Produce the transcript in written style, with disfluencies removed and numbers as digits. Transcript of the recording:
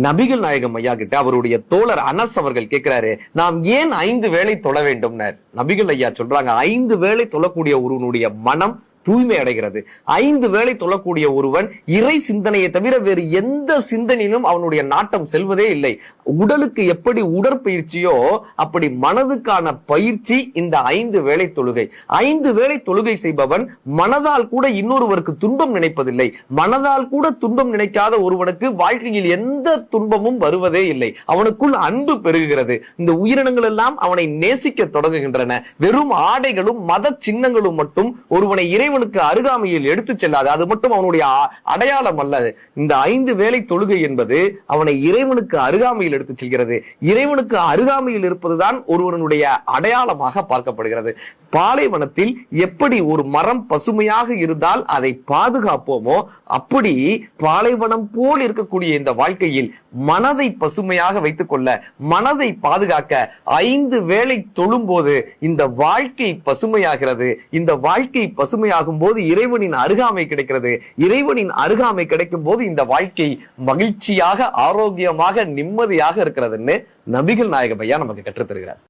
நபிகள் நாயகம் ஐயா கிட்ட அவருடைய தோழர் அனஸ் அவர்கள் கேட்கிறாரு, நாம் ஏன் 5 வேளை தொழ வேண்டும்? நபிகள் ஐயா சொல்றாங்க, 5 வேளை தொழக்கூடிய ஒருவனுடைய மனம் தூய்மை அடைகிறது. 5 வேளை தொழக்கூடிய ஒருவன் இறை சிந்தனையை தவிர வேறு எந்த சிந்தனையிலும் அவனுடைய நாட்டம் செல்வதே இல்லை. உடலுக்கு எப்படி உடற்பயிற்சியோ அப்படி மனதுக்கான பயிற்சி இந்த 5 வேளை தொழுகை. 5 வேளை தொழுகை செய்பவன் மனதால் கூட இன்னொருவருக்கு துன்பம் நினைப்பதில்லை. மனதால் கூட துன்பம் நினைக்காத ஒருவனுக்கு வாழ்க்கையில் எந்த துன்பமும் வருவதே இல்லை. அவனுக்குள் அன்பு பெருகுகிறது. இந்த உயிரினங்கள் எல்லாம் அவனை நேசிக்க தொடங்குகின்றன. வெறும் ஆடைகளும் மத சின்னங்களும் மட்டும் ஒருவனை இறைவனுக்கு அருகாமையில் எடுத்து செல்லாது. அது மட்டும் அவனுடைய அடையாளம் அல்ல. இந்த 5 வேளை தொழுகை என்பது அவனை இறைவனுக்கு அருகாமையில் எடுத்து செல்கிறது. இறைவனுக்கு அருகாமையில் இருப்பதுதான் ஒருவனுடைய அடையாளமாக பார்க்கப்படுகிறது. பாலைவனத்தில் எப்படி ஒரு மரம் பசுமையாக இருந்தால் அதை பாதுகாப்போமோ அப்படி பாலைவனம் போல் இருக்கக்கூடிய இந்த வாழ்க்கையில் மனதை பசுமையாக வைத்துக் கொள்ள, மனதை பாதுகாக்க 5 வேளை தொழும் போது இந்த வாழ்க்கை பசுமையாகிறது. இந்த வாழ்க்கை பசுமையாகும் போது இறைவனின் அருகாமை கிடைக்கிறது. இறைவனின் அருகாமை கிடைக்கும் போது இந்த வாழ்க்கை மகிழ்ச்சியாக, ஆரோக்கியமாக, நிம்மதியாக இருக்கிறதுன்னு நபிகள் நாயகம் ஐயா நமக்கு கற்றுத்தருகிறார்.